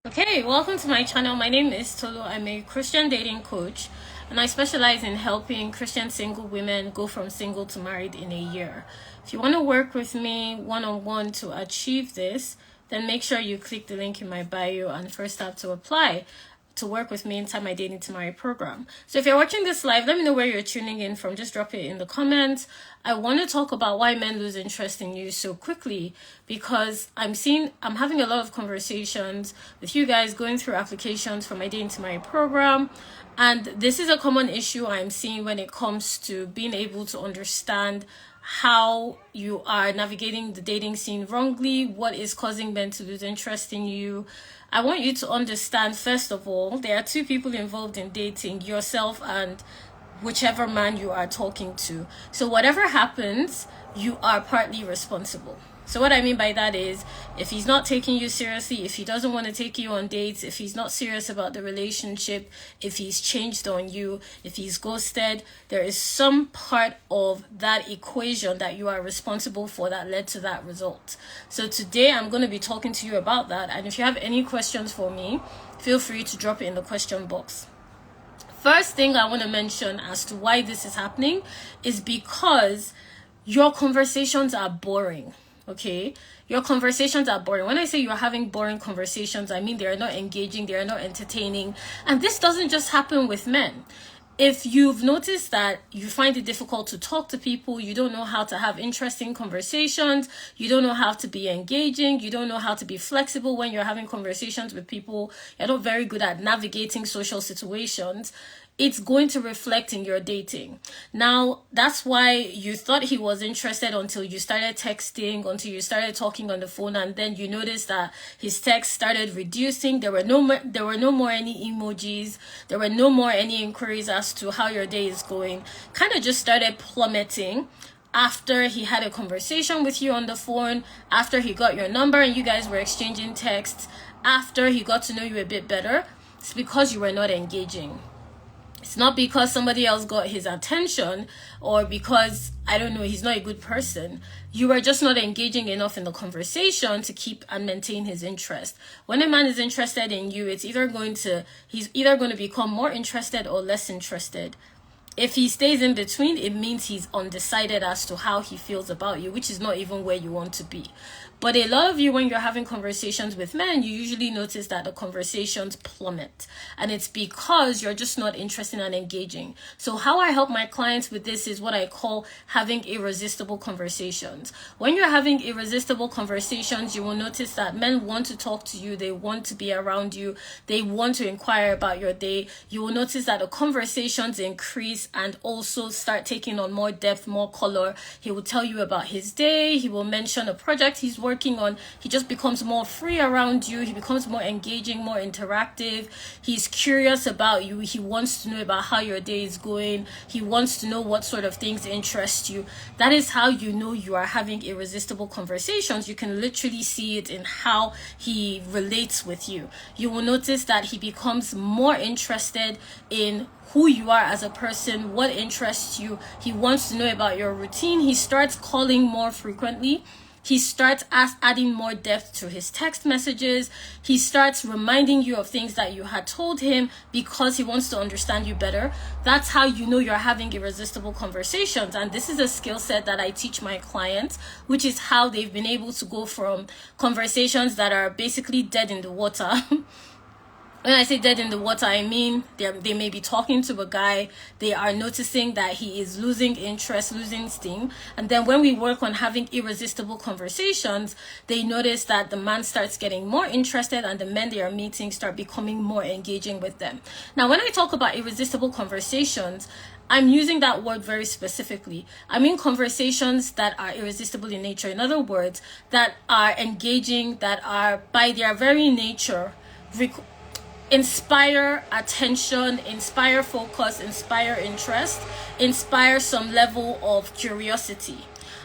Okay, welcome to my channel. My name is Tolu. I'm a Christian dating coach and I specialize in helping Christian single women go from single to married in a year. If you want to work with me one-on-one to achieve this, then make sure you click the link in my bio and first start to apply to work with me inside my Dating to Marry program. So if you're watching this live, let me know where you're tuning in from. Just drop it in the comments. I want to talk about why men lose interest in you so quickly because I'm having a lot of conversations with you guys going through applications for my Dating to Marry program. And this is a common issue I'm seeing when it comes to being able to understand how you are navigating the dating scene wrongly, what is causing men to lose interest in you. I want you to understand, first of all, there are two people involved in dating, yourself and whichever man you are talking to. So whatever happens, you are partly responsible. So what I mean by that is, if he's not taking you seriously, if he doesn't want to take you on dates, if he's not serious about the relationship, if he's changed on you, if he's ghosted, there is some part of that equation that you are responsible for that led to that result. So today I'm going to be talking to you about that. And if you have any questions for me, feel free to drop it in the question box. First thing I want to mention as to why this is happening is because your conversations are boring. Okay, your conversations are boring. When I say you're having boring conversations, I mean they are not engaging, they are not entertaining. And this doesn't just happen with men. If you've noticed that you find it difficult to talk to people, you don't know how to have interesting conversations, you don't know how to be engaging, you don't know how to be flexible when you're having conversations with people, you're not very good at navigating social situations, it's going to reflect in your dating. Now, that's why you thought he was interested until you started texting, until you started talking on the phone, and then you noticed that his text started reducing. There were no more any emojis. There were no more any inquiries as to how your day is going. Kind of just started plummeting after he had a conversation with you on the phone, after he got your number and you guys were exchanging texts, after he got to know you a bit better. It's because you were not engaging. It's not because somebody else got his attention or because, I don't know, he's not a good person. You are just not engaging enough in the conversation to keep and maintain his interest. When a man is interested in you, he's either going to become more interested or less interested. If he stays in between, it means he's undecided as to how he feels about you, which is not even where you want to be. But a lot of you, when you're having conversations with men, you usually notice that the conversations plummet. And it's because you're just not interested and engaging. So how I help my clients with this is what I call having irresistible conversations. When you're having irresistible conversations, you will notice that men want to talk to you. They want to be around you. They want to inquire about your day. You will notice that the conversations increase and also start taking on more depth, more color. He will tell you about his day. He will mention a project he's working on. He just becomes more free around you. He becomes more engaging, more interactive. He's curious about you. He wants to know about how your day is going. He wants to know what sort of things interest you. That is how you know you are having irresistible conversations. You can literally see it in how he relates with you. You will notice that he becomes more interested in who you are as a person, what interests you. He wants to know about your routine. He starts calling more frequently. He starts adding more depth to his text messages. He starts reminding you of things that you had told him because he wants to understand you better. That's how you know you're having irresistible conversations. And this is a skill set that I teach my clients, which is how they've been able to go from conversations that are basically dead in the water. When I say dead in the water, I mean they may be talking to a guy, they are noticing that he is losing interest, losing steam. And then when we work on having irresistible conversations, they notice that the man starts getting more interested and the men they are meeting start becoming more engaging with them. Now, when I talk about irresistible conversations, I'm using that word very specifically. I mean conversations that are irresistible in nature. In other words, that are engaging, that are by their very nature, inspire attention, inspire focus, inspire interest, inspire some level of curiosity.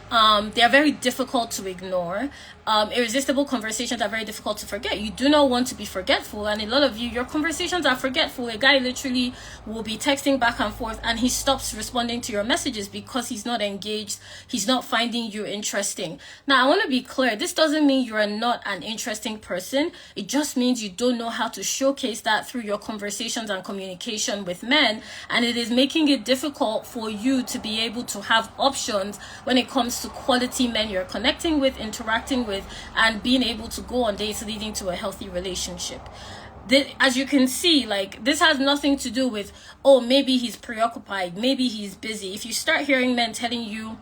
They are very difficult to ignore. Irresistible conversations are very difficult to forget. You do not want to be forgetful, and a lot of you, your conversations are forgetful. A guy literally will be texting back and forth and he stops responding to your messages because he's not engaged, he's not finding you interesting. Now, I want to be clear, this doesn't mean you are not an interesting person. It just means you don't know how to showcase that through your conversations and communication with men, and it is making it difficult for you to be able to have options when it comes to quality men you're connecting with, interacting with, and being able to go on dates leading to a healthy relationship. As you can see, like, this has nothing to do with, oh, maybe he's preoccupied, maybe he's busy. If you start hearing men telling you,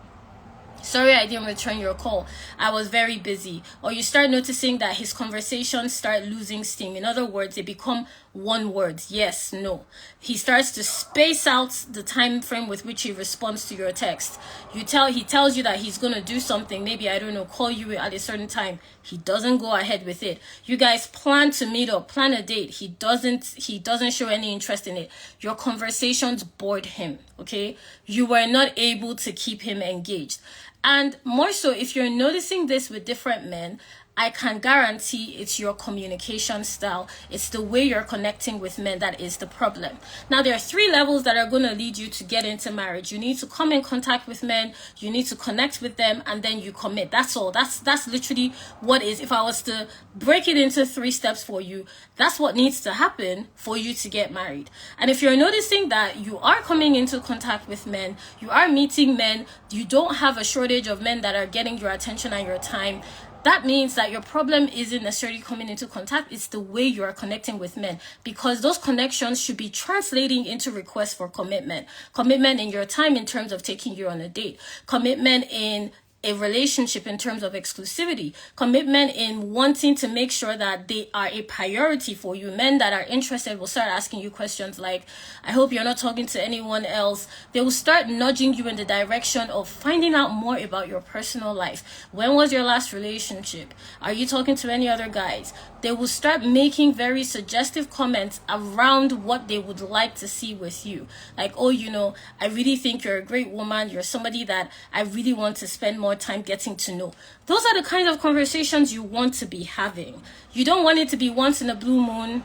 sorry, I didn't return your call, I was very busy, or you start noticing that his conversations start losing steam. In other words, they become one word, yes, no. He starts to space out the time frame with which he responds to your text. He tells you that he's going to do something, maybe, I don't know, call you at a certain time. He doesn't go ahead with it. You guys plan to meet up, plan a date. He doesn't show any interest in it. Your conversations bored him, okay? You were not able to keep him engaged. And more so, if you're noticing this with different men, I can guarantee it's your communication style. It's the way you're connecting with men that is the problem. Now, there are 3 levels that are going to lead you to get into marriage. You need to come in contact with men, you need to connect with them, and then you commit. That's all. That's literally what is. If I was to break it into 3 steps for you, that's what needs to happen for you to get married. And if you're noticing that you are coming into contact with men, you are meeting men, you don't have a shortage of men that are getting your attention and your time, that means that your problem isn't necessarily coming into contact, it's the way you are connecting with men, because those connections should be translating into requests for commitment. Commitment in your time in terms of taking you on a date. Commitment in a relationship in terms of exclusivity. Commitment in wanting to make sure that they are a priority for you. Men that are interested will start asking you questions like, I hope you're not talking to anyone else. They will start nudging you in the direction of finding out more about your personal life. When was your last relationship? Are you talking to any other guys? They will start making very suggestive comments around what they would like to see with you. Like, oh, you know, I really think you're a great woman. You're somebody that I really want to spend more time getting to know. Those are the kinds of conversations you want to be having. You don't want it to be once in a blue moon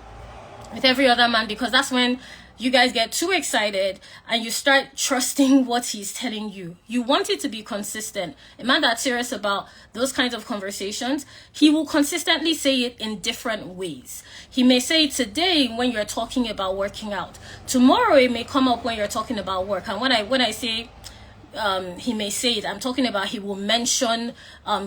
with every other man, because that's when you guys get too excited and you start trusting what he's telling you. You want it to be consistent. A man that's serious about those kinds of conversations, he will consistently say it in different ways. He may say it today when you're talking about working out. Tomorrow it may come up when you're talking about work. And when I say he may say it, I'm talking about he will mention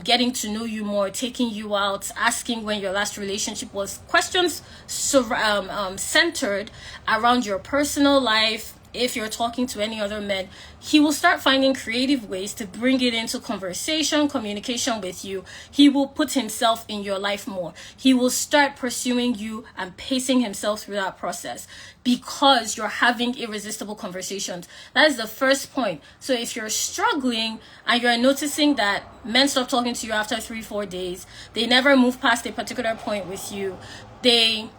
getting to know you more, taking you out, asking when your last relationship was, questions centered around your personal life. If you're talking to any other men, he will start finding creative ways to bring it into conversation, communication with you. He will put himself in your life more. He will start pursuing you and pacing himself through that process because you're having irresistible conversations. That is the first point. So if you're struggling and you're noticing that men stop talking to you after 3-4 days, they never move past a particular point with you, they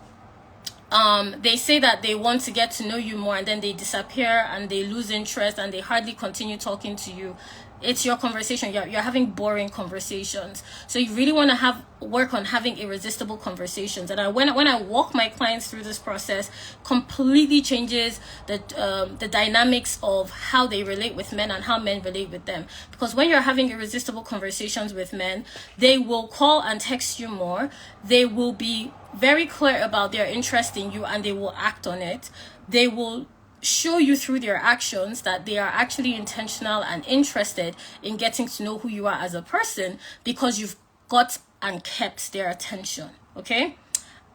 say that they want to get to know you more and then they disappear and they lose interest and they hardly continue talking to you. It's your conversation. You're having boring conversations. So you really want to work on having irresistible conversations. And when I walk my clients through this process, completely changes the dynamics of how they relate with men and how men relate with them. Because when you're having irresistible conversations with men, they will call and text you more. They will be very clear about their interest in you and they will act on it. They will show you through their actions that they are actually intentional and interested in getting to know who you are as a person because you've got and kept their attention. Okay?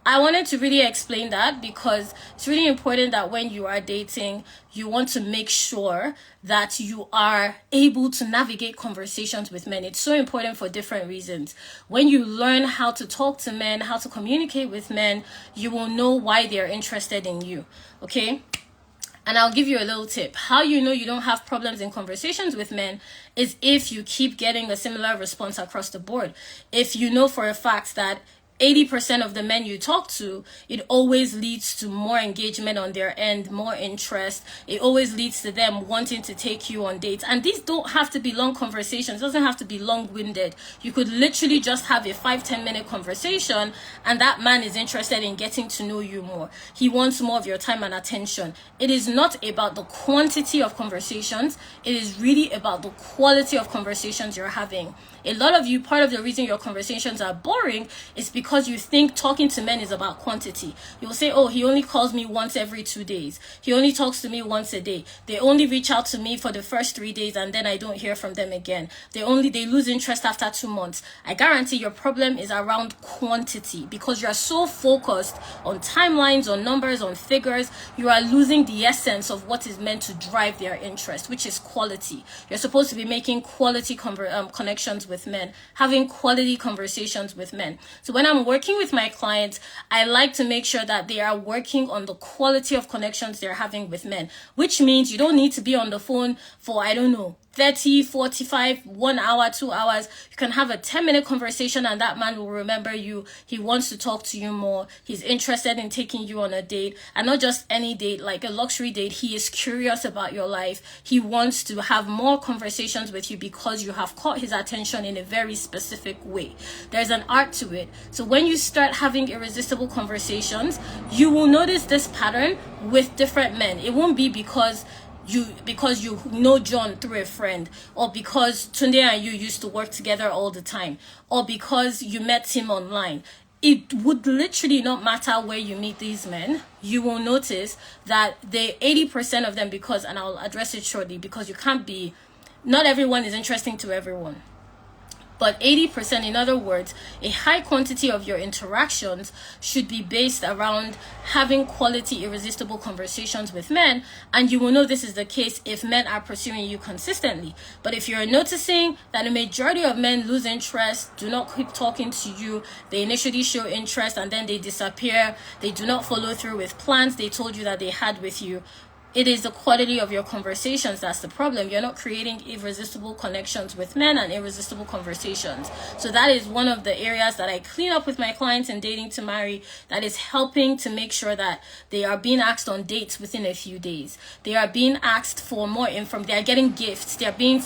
I wanted to really explain that because it's really important that when you are dating, you want to make sure that you are able to navigate conversations with men. It's so important for different reasons. When you learn how to talk to men, how to communicate with men, you will know why they're interested in you. Okay? And I'll give you a little tip. How you know you don't have problems in conversations with men is if you keep getting a similar response across the board. If you know for a fact that 80% of the men you talk to, it always leads to more engagement on their end, more interest. It always leads to them wanting to take you on dates. And these don't have to be long conversations. It doesn't have to be long-winded. You could literally just have a 5-10 minute conversation, and that man is interested in getting to know you more. He wants more of your time and attention. It is not about the quantity of conversations. It is really about the quality of conversations you're having. A lot of you, part of the reason your conversations are boring is because you think talking to men is about quantity. You'll say, oh, he only calls me once every 2 days. He only talks to me once a day. They only reach out to me for the first 3 days and then I don't hear from them again. They lose interest after 2 months. I guarantee your problem is around quantity because you are so focused on timelines, on numbers, on figures. You are losing the essence of what is meant to drive their interest, which is quality. You're supposed to be making quality connections with men, having quality conversations with men. So when I'm working with my clients, I like to make sure that they are working on the quality of connections they're having with men, which means you don't need to be on the phone for, 30, 45, 1 hour, 2 hours. You can have a 10-minute conversation and that man will remember you. He wants to talk to you more. He's interested in taking you on a date, and not just any date, like a luxury date. He is curious about your life. He wants to have more conversations with you because you have caught his attention in a very specific way. There's an art to it. So when you start having irresistible conversations, you will notice this pattern with different men. It won't be because you know John through a friend, or because Tunde and you used to work together all the time, or because you met him online. It would literally not matter where you meet these men. You will notice that they 80% of them, because, and I'll address it shortly, because not everyone is interesting to everyone. But 80%, in other words, a high quantity of your interactions should be based around having quality, irresistible conversations with men. And you will know this is the case if men are pursuing you consistently. But if you're noticing that a majority of men lose interest, do not keep talking to you, they initially show interest and then they disappear, they do not follow through with plans they told you that they had with you, it is the quality of your conversations that's the problem. You're not creating irresistible connections with men and irresistible conversations. So that is one of the areas that I clean up with my clients in Dating to Marry, that is helping to make sure that they are being asked on dates within a few days. They are being asked for more info. They are getting gifts. They are being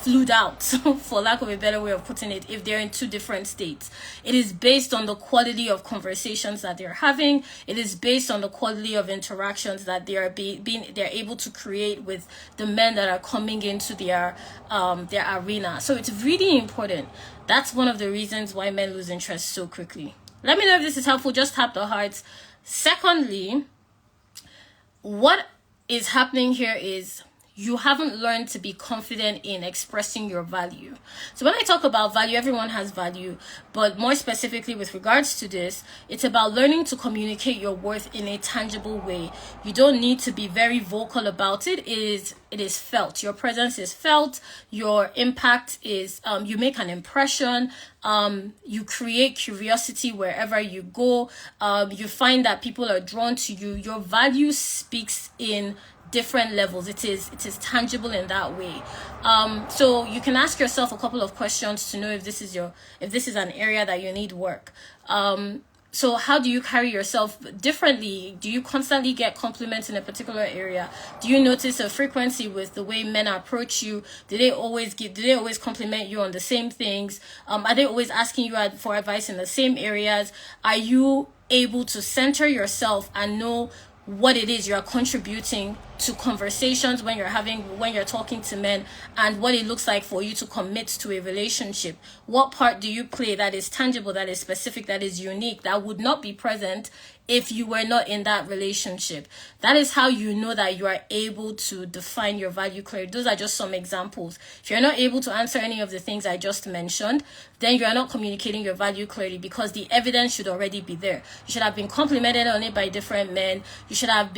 flued out, for lack of a better way of putting it, if they're in 2 different states. It is based on the quality of conversations that they're having. It is based on the quality of interactions that they are they're able to create with the men that are coming into their arena. So it's really important. That's one of the reasons why men lose interest so quickly. Let me know if this is helpful. Just tap the hearts. Secondly, what is happening here is you haven't learned to be confident in expressing your value. So when I talk about value, everyone has value, but more specifically with regards to this, it's about learning to communicate your worth in a tangible way. You don't need to be very vocal about it. It is felt. Your presence is felt. Your impact is, you make an impression. You create curiosity wherever you go. You find that people are drawn to you. Your value speaks in different levels. It is tangible in that way. So you can ask yourself a couple of questions to know if this is an area that you need work. So how do you carry yourself differently? Do you constantly get compliments in a particular area? Do you notice a frequency with the way men approach you? Do they always compliment you on the same things? Are they always asking you for advice in the same areas? Are you able to center yourself and know what it is you're contributing to conversations when you're talking to men, and what it looks like for you to commit to a relationship? What part do you play that is tangible, that is specific, that is unique, that would not be present if you were not in that relationship? That is how you know that you are able to define your value clearly. Those are just some examples. If you're not able to answer any of the things I just mentioned, then you are not communicating your value clearly, because the evidence should already be there. You should have been complimented on it by different men. You should have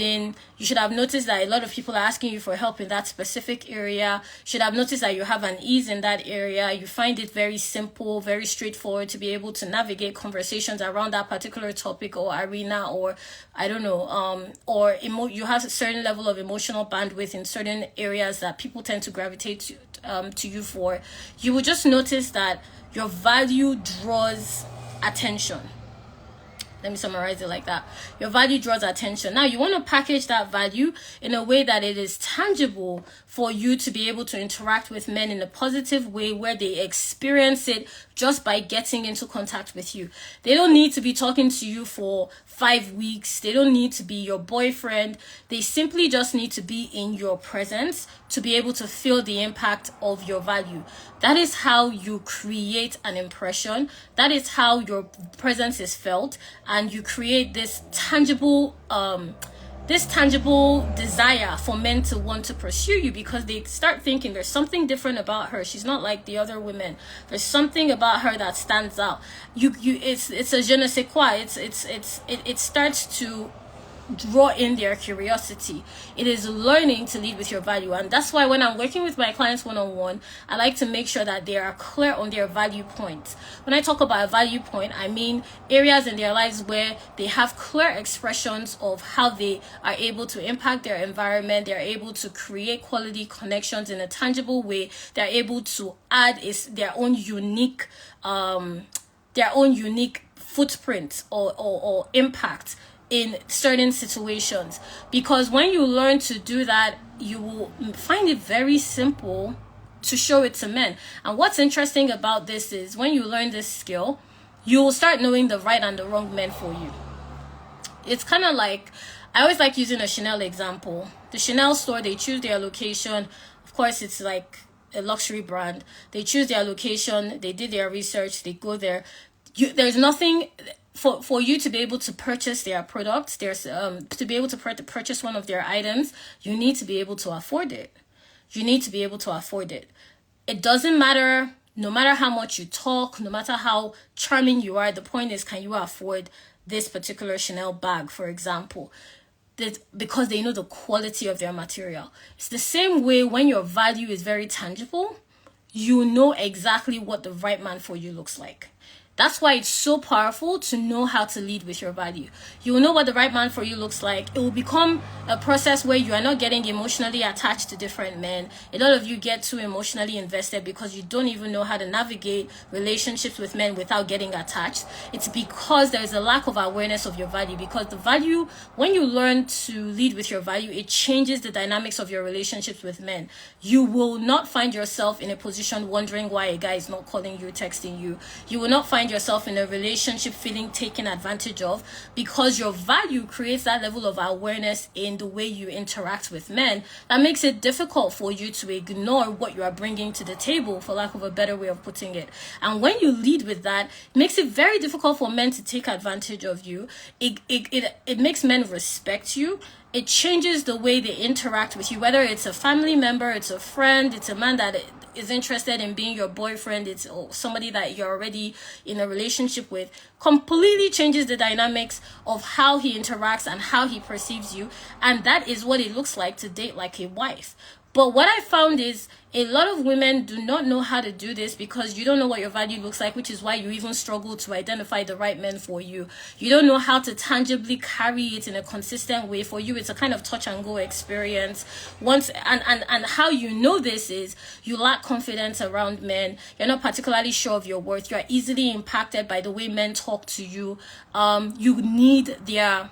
noticed that a lot of people are asking you for help in that specific area. You should have noticed that you have an ease in that area. You find it very simple, very straightforward to be able to navigate conversations around that particular topic or arena, or I don't know, you have a certain level of emotional bandwidth in certain areas that people tend to gravitate to you for. You will just notice that your value draws attention. Let me summarize it like that. Your value draws attention. Now, you want to package that value in a way that it is tangible for you to be able to interact with men in a positive way where they experience it just by getting into contact with you. They don't need to be talking to you for 5 weeks. They don't need to be your boyfriend. They simply just need to be in your presence to be able to feel the impact of your value. That is how you create an impression. That is how your presence is felt, and you create this tangible desire for men to want to pursue you, because they start thinking there's something different about her. She's not like the other women. There's something about her that stands out. It's a je ne sais quoi. It starts to draw in their curiosity. It is learning to lead with your value. And that's why when I'm working with my clients one-on-one, I like to make sure that they are clear on their value points. When I talk about a value point, I mean areas in their lives where they have clear expressions of how they are able to impact their environment. They're able to create quality connections in a tangible way. They're able to add their own unique footprint or impact in certain situations. Because when you learn to do that, you will find it very simple to show it to men. And what's interesting about this is when you learn this skill, you will start knowing the right and the wrong men for you. It's kind of like, I always like using a Chanel example. The Chanel store, they choose their location. Of course, it's like a luxury brand. They choose their location, they did their research, they go there. There's nothing for you to be able to purchase their products. There's to be able to purchase one of their items, you need to be able to afford it. You need to be able to afford it. It doesn't matter, no matter how much you talk, no matter how charming you are, the point is, can you afford this particular Chanel bag, for example? Because they know the quality of their material. It's the same way when your value is very tangible, you know exactly what the right man for you looks like. That's why it's so powerful to know how to lead with your value. You will know what the right man for you looks like. It will become a process where you are not getting emotionally attached to different men. A lot of you get too emotionally invested because you don't even know how to navigate relationships with men without getting attached. It's because there's a lack of awareness of your value. Because the value, when you learn to lead with your value, it changes the dynamics of your relationships with men. You will not find yourself in a position wondering why a guy is not calling you, texting you. You will not find yourself in a relationship feeling taken advantage of, because your value creates that level of awareness in the way you interact with men that makes it difficult for you to ignore what you are bringing to the table, for lack of a better way of putting it. And when you lead with that, it makes it very difficult for men to take advantage of you. It makes men respect you. It changes the way they interact with you, whether it's a family member, it's a friend, it's a man that is interested in being your boyfriend, it's somebody that you're already in a relationship with. Completely changes the dynamics of how he interacts and how he perceives you. And that is what it looks like to date like a wife. But what I found is a lot of women do not know how to do this because you don't know what your value looks like, which is why you even struggle to identify the right men for you. You don't know how to tangibly carry it in a consistent way. For you, it's a kind of touch and go experience. And how you know this is you lack confidence around men. You're not particularly sure of your worth. You're easily impacted by the way men talk to you. You need their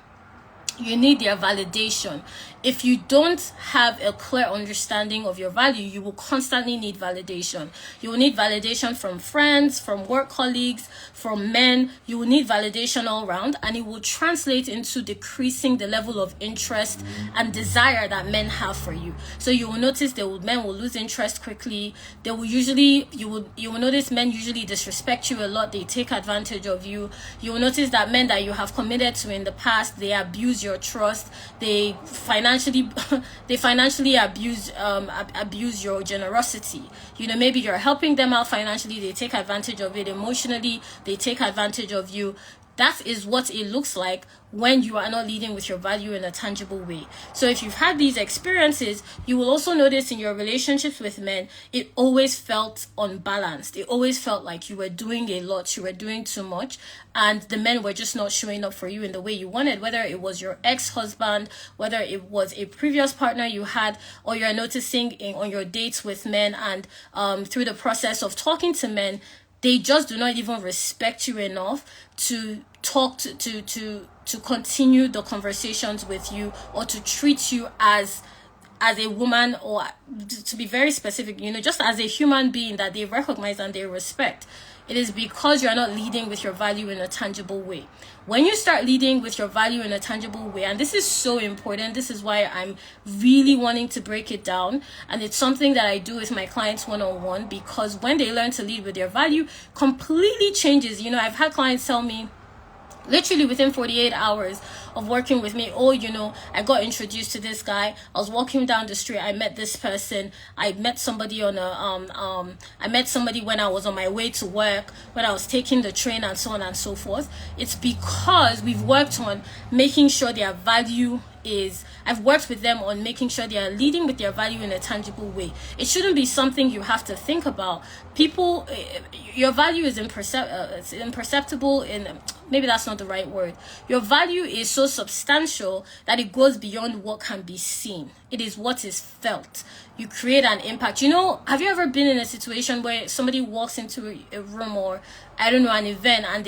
validation. If you don't have a clear understanding of your value, you will constantly need validation. You will need validation from friends, from work colleagues, from men. You will need validation all around, and it will translate into decreasing the level of interest and desire that men have for you. So you will notice men will lose interest quickly. They will usually, you will notice men usually disrespect you a lot. They take advantage of you. You will notice that men that you have committed to in the past, they abuse your trust. They financially abuse your generosity. Maybe you're helping them out financially, they take advantage of it. Emotionally, they take advantage of you. That is what it looks like when you are not leading with your value in a tangible way. So if you've had these experiences, you will also notice in your relationships with men, it always felt unbalanced. It always felt like you were doing a lot, you were doing too much, and the men were just not showing up for you in the way you wanted, whether it was your ex-husband, whether it was a previous partner you had, or you're noticing on your dates with men and through the process of talking to men, they just do not even respect you enough to talk to continue the conversations with you, or to treat you as a woman, or to be very specific, just as a human being that they recognize and they respect. It is because you're not leading with your value in a tangible way. When you start leading with your value in a tangible way, and this is so important, this is why I'm really wanting to break it down, and it's something that I do with my clients one-on-one, because when they learn to lead with their value, completely changes. I've had clients tell me, literally within 48 hours of working with me, I got introduced to this guy. I was walking down the street, I met this person. I met somebody when I was on my way to work, when I was taking the train, and so on and so forth. It's because we've worked on making sure their value is, I've worked with them on making sure they are leading with their value in a tangible way. It shouldn't be something you have to think about. People, your value is imperceptible maybe that's not the right word. Your value is so substantial that it goes beyond what can be seen. It is what is felt. You create an impact. Have you ever been in a situation where somebody walks into a room, or an event, and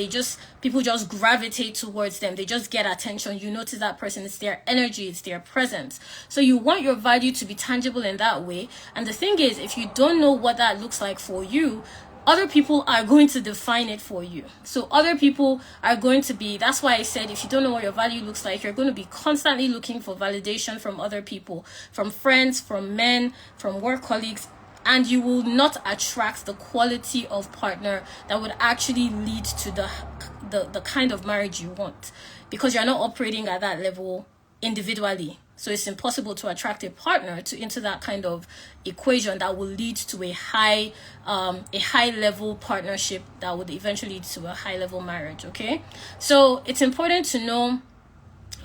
people just gravitate towards them? They just get attention. You notice that person. It's their energy, it's their presence. So you want your value to be tangible in that way. And the thing is, if you don't know what that looks like for you, other people are going to define it for you. So other people are going to be, that's why I said, if you don't know what your value looks like, you're going to be constantly looking for validation from other people, from friends, from men, from work colleagues, and you will not attract the quality of partner that would actually lead to the kind of marriage you want, because you're not operating at that level individually. So it's impossible to attract a partner into that kind of equation that will lead to a high level partnership that would eventually lead to a high level marriage. Okay, so it's important to know,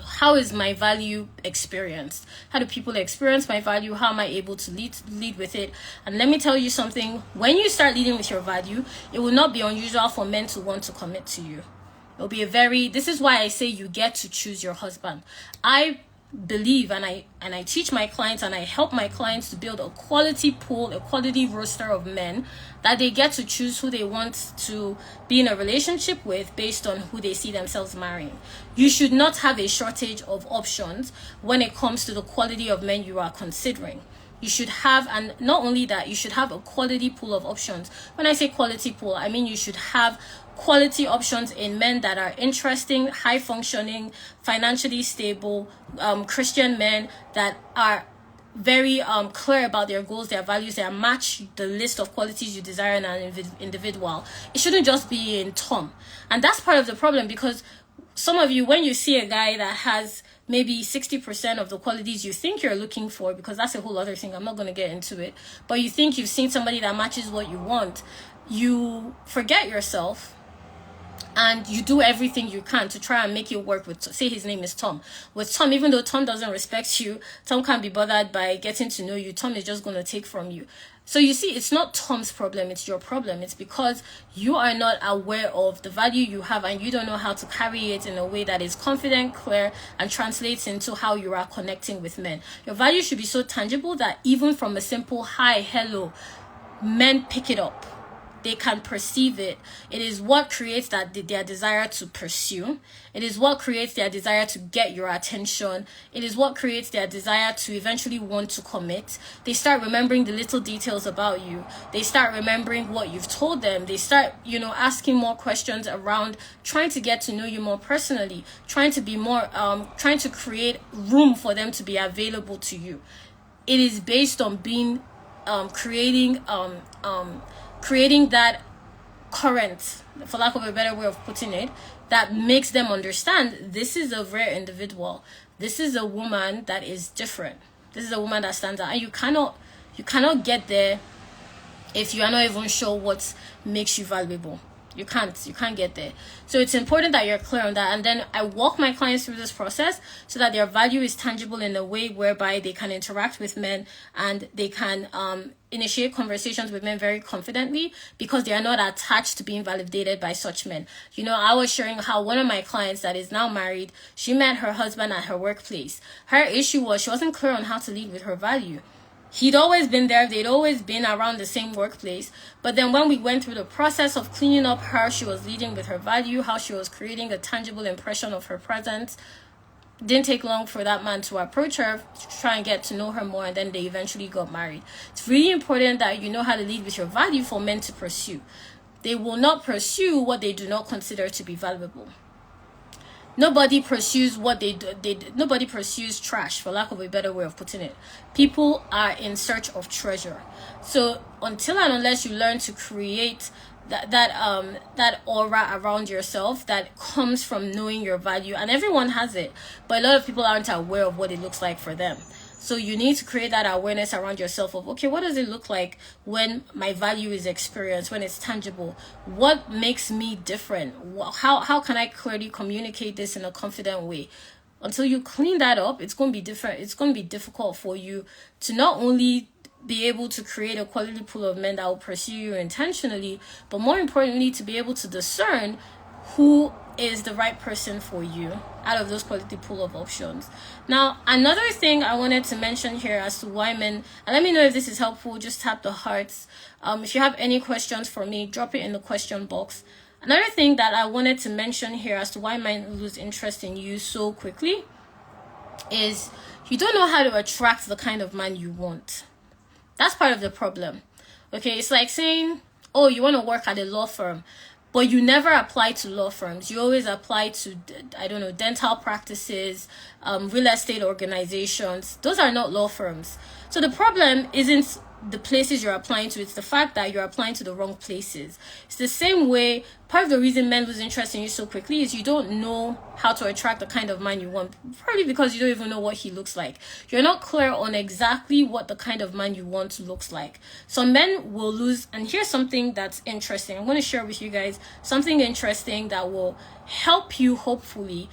how is my value experienced? How do people experience my value? How am I able to lead with it? And let me tell you something, when you start leading with your value, it will not be unusual for men to want to commit to you. It'll be this is why I say you get to choose your husband. I believe, and I teach my clients, and I help my clients to build a quality pool, a quality roster of men that they get to choose who they want to be in a relationship with based on who they see themselves marrying. You should not have a shortage of options when it comes to the quality of men you are considering. You should have, and not only that, you should have a quality pool of options. When I say quality pool, I mean you should have quality options in men that are interesting, high functioning, financially stable, Christian men that are very clear about their goals, their values, they match the list of qualities you desire in an individual. It shouldn't just be in Tom. And that's part of the problem, because some of you, when you see a guy that has maybe 60% of the qualities you think you're looking for, because that's a whole other thing, I'm not going to get into it, but you think you've seen somebody that matches what you want, you forget yourself, and you do everything you can to try and make it work with, say his name is Tom. With Tom, even though Tom doesn't respect you, Tom can't be bothered by getting to know you, Tom is just going to take from you. So you see, it's not Tom's problem, it's your problem. It's because you are not aware of the value you have, and you don't know how to carry it in a way that is confident, clear, and translates into how you are connecting with men. Your value should be so tangible that even from a simple hi, hello, men pick it up. They can perceive it. It is what creates their desire to pursue. It is what creates their desire to get your attention. It is what creates their desire to eventually want to commit. They start remembering the little details about you. They start remembering what you've told them. They start, asking more questions around trying to get to know you more personally, trying to be more, trying to create room for them to be available to you. It is based on being, creating that current, for lack of a better way of putting it, that makes them understand this is a rare individual. This is a woman that is different. This is a woman that stands out. And you cannot get there if you are not even sure what makes you valuable. You can't get there. So it's important that you're clear on that. And then I walk my clients through this process so that their value is tangible in a way whereby they can interact with men, and they can initiate conversations with men very confidently, because they are not attached to being validated by such men. I was sharing how one of my clients that is now married, she met her husband at her workplace. Her issue was she wasn't clear on how to lead with her value. He'd always been there. They'd always been around the same workplace. But then when we went through the process of cleaning up how she was leading with her value, how she was creating a tangible impression of her presence, didn't take long for that man to approach her, to try and get to know her more, and then they eventually got married. It's really important that you know how to lead with your value for men to pursue. They will not pursue what they do not consider to be valuable. Nobody pursues what they do. Nobody pursues trash, for lack of a better way of putting it. People are in search of treasure. So until and unless you learn to create that aura around yourself that comes from knowing your value, and everyone has it, but a lot of people aren't aware of what it looks like for them. So you need to create that awareness around yourself of, okay, what does it look like when my value is experienced, when it's tangible? What makes me different? How can I clearly communicate this in a confident way? Until you clean that up, it's going to be different. It's going to be difficult for you to not only be able to create a quality pool of men that will pursue you intentionally, but more importantly, to be able to discern who is the right person for you out of those quality pool of options. Now, another thing I wanted to mention here as to why men, and let me know if this is helpful, just tap the hearts. If you have any questions for me, drop it in the question box. Another thing that I wanted to mention here as to why men lose interest in you so quickly is you don't know how to attract the kind of man you want. That's part of the problem. Okay, it's like saying, oh, you want to work at a law firm, but you never apply to law firms. You always apply to, dental practices, real estate organizations. Those are not law firms. So the problem isn't the places you're applying to, it's the fact that you're applying to the wrong places. It's the same way, part of the reason men lose interest in you so quickly is you don't know how to attract the kind of man you want, probably because you don't even know what he looks like. You're not clear on exactly what the kind of man you want looks like. Some men will lose, and here's something that's interesting. I'm going to share with you guys something interesting that will help you hopefully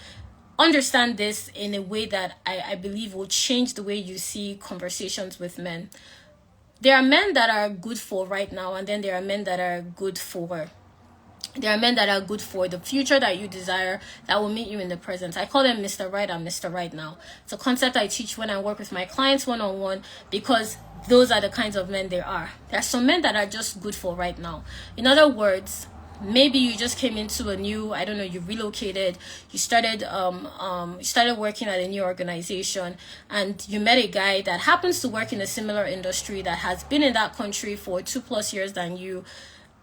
understand this in a way that I believe will change the way you see conversations with men. There are men that are good for right now, and then there are men that are good for the future that you desire, that will meet you in the present. I call them Mr. Right and Mr. Right Now. It's a concept I teach when I work with my clients one-on-one, because those are the kinds of men there are. There are some men that are just good for right now. In other words, maybe you just came into a new, you relocated, you started working at a new organization, and you met a guy that happens to work in a similar industry, that has been in that country for 2+ years than you,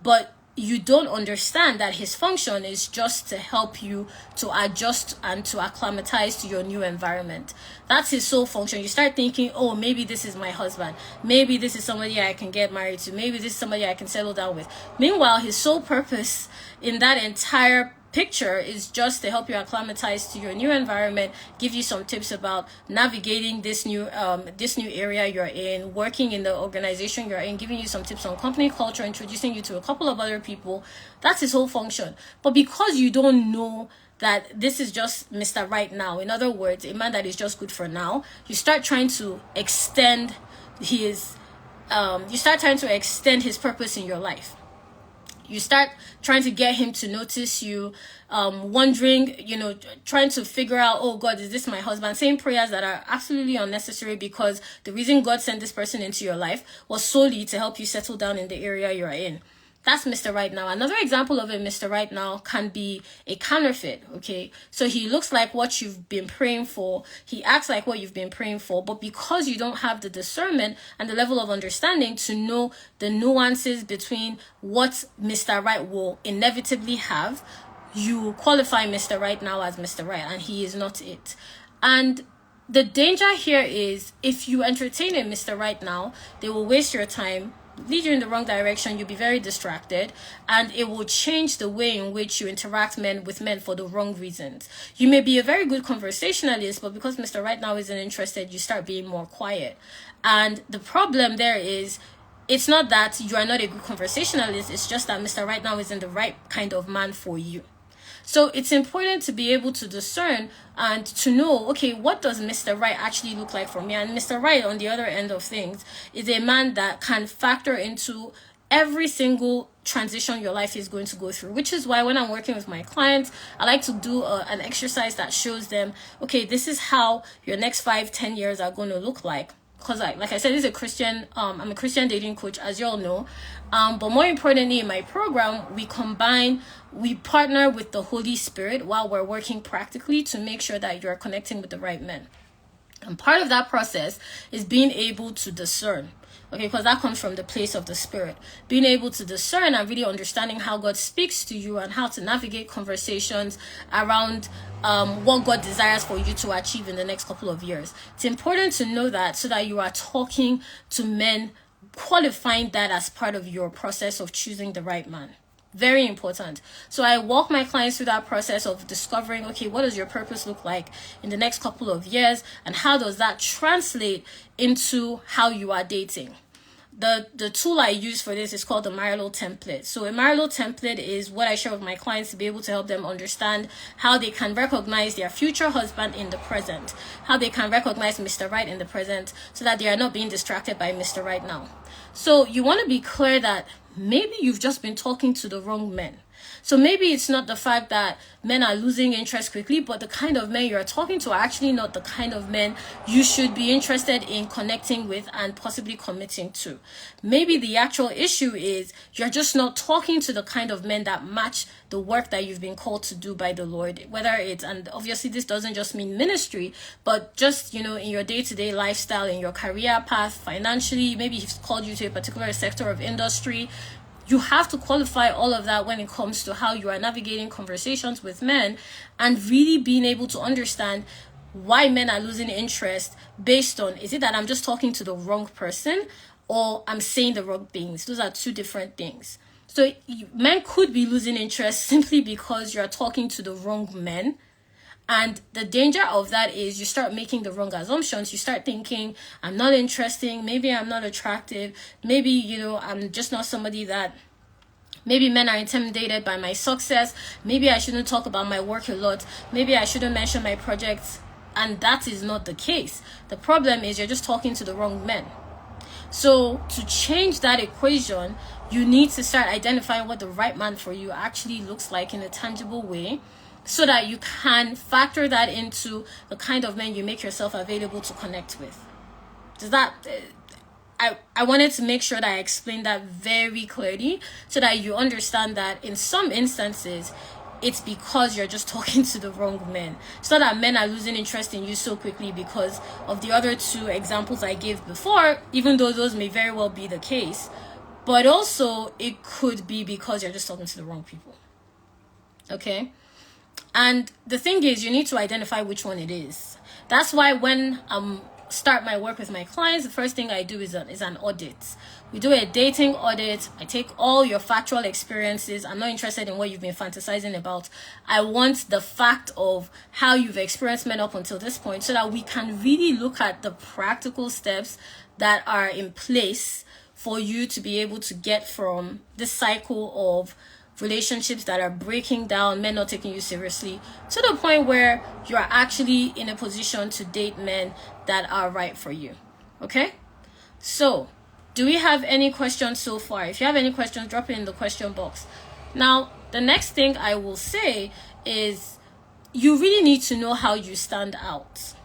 but you don't understand that his function is just to help you to adjust and to acclimatize to your new environment. That's his sole function. You start thinking, oh, maybe this is my husband. Maybe this is somebody I can get married to. Maybe this is somebody I can settle down with. Meanwhile, his sole purpose in that entire picture is just to help you acclimatize to your new environment, give you some tips about navigating this new area you're in, working in the organization you're in, giving you some tips on company culture, introducing you to a couple of other people. That's his whole function. But because you don't know that this is just Mr. Right Now, in other words, a man that is just good for now, you start trying to extend his purpose in your life. You start trying to get him to notice you, wondering, trying to figure out, oh God, is this my husband? Saying prayers that are absolutely unnecessary, because the reason God sent this person into your life was solely to help you settle down in the area you're in. That's Mr. Right Now. Another example of a Mr. Right Now can be a counterfeit, okay? So he looks like what you've been praying for. He acts like what you've been praying for. But because you don't have the discernment and the level of understanding to know the nuances between what Mr. Right will inevitably have, you qualify Mr. Right Now as Mr. Right, and he is not it. And the danger here is, if you entertain a Mr. Right Now, they will waste your time, lead you in the wrong direction, you'll be very distracted, and it will change the way in which you interact with men for the wrong reasons. You may be a very good conversationalist, but because Mr. Right Now isn't interested, you start being more quiet. And the problem there is, it's not that you are not a good conversationalist, it's just that Mr. Right Now isn't the right kind of man for you. So it's important to be able to discern and to know, okay, what does Mr. Right actually look like for me? And Mr. Right, on the other end of things, is a man that can factor into every single transition your life is going to go through, which is why when I'm working with my clients, I like to do an exercise that shows them, okay, this is how your next 5-10 years are going to look like. because like I said, this is a Christian, I'm a Christian dating coach, as you all know. But more importantly, in my program, we partner with the Holy Spirit while we're working practically to make sure that you're connecting with the right men. And part of that process is being able to discern. Okay, because that comes from the place of the Spirit. Being able to discern and really understanding how God speaks to you and how to navigate conversations around what God desires for you to achieve in the next couple of years. It's important to know that so that you are talking to men, qualifying that as part of your process of choosing the right man. Very important. So I walk my clients through that process of discovering, okay, what does your purpose look like in the next couple of years, and how does that translate into how you are dating? The tool I use for this is called the marital template. So a marital template is what I share with my clients to be able to help them understand how they can recognize their future husband in the present, how they can recognize Mr. Right in the present, so that they are not being distracted by Mr. Right now. So you want to be clear that maybe you've just been talking to the wrong men. So maybe it's not the fact that men are losing interest quickly, but the kind of men you're talking to are actually not the kind of men you should be interested in connecting with and possibly committing to. Maybe the actual issue is you're just not talking to the kind of men that match the work that you've been called to do by the Lord. Whether it's, and obviously this doesn't just mean ministry, but just, in your day-to-day lifestyle, in your career path, financially, maybe He's called you to a particular sector of industry. You have to qualify all of that when it comes to how you are navigating conversations with men and really being able to understand why men are losing interest based on, is it that I'm just talking to the wrong person or I'm saying the wrong things? Those are two different things. So men could be losing interest simply because you're talking to the wrong men. And the danger of that is you start making the wrong assumptions. You start thinking, I'm not interesting. Maybe I'm not attractive. Maybe, I'm just not somebody that, maybe men are intimidated by my success. Maybe I shouldn't talk about my work a lot. Maybe I shouldn't mention my projects. And that is not the case. The problem is you're just talking to the wrong men. So to change that equation, you need to start identifying what the right man for you actually looks like in a tangible way, so that you can factor that into the kind of men you make yourself available to connect with. Does that... I wanted to make sure that I explained that very clearly so that you understand that in some instances, it's because you're just talking to the wrong men. It's not that men are losing interest in you so quickly because of the other two examples I gave before, even though those may very well be the case. But also, it could be because you're just talking to the wrong people. Okay? And the thing is, you need to identify which one it is. That's why when start my work with my clients, the first thing I do is an audit. We do a dating audit. I take all your factual experiences. I'm not interested in what you've been fantasizing about. I want the fact of how you've experienced men up until this point so that we can really look at the practical steps that are in place for you to be able to get from this cycle of relationships that are breaking down, men not taking you seriously, to the point where you are actually in a position to date men that are right for you. Okay? So, do we have any questions so far? If you have any questions, drop it in the question box. Now, the next thing I will say is you really need to know how you stand out.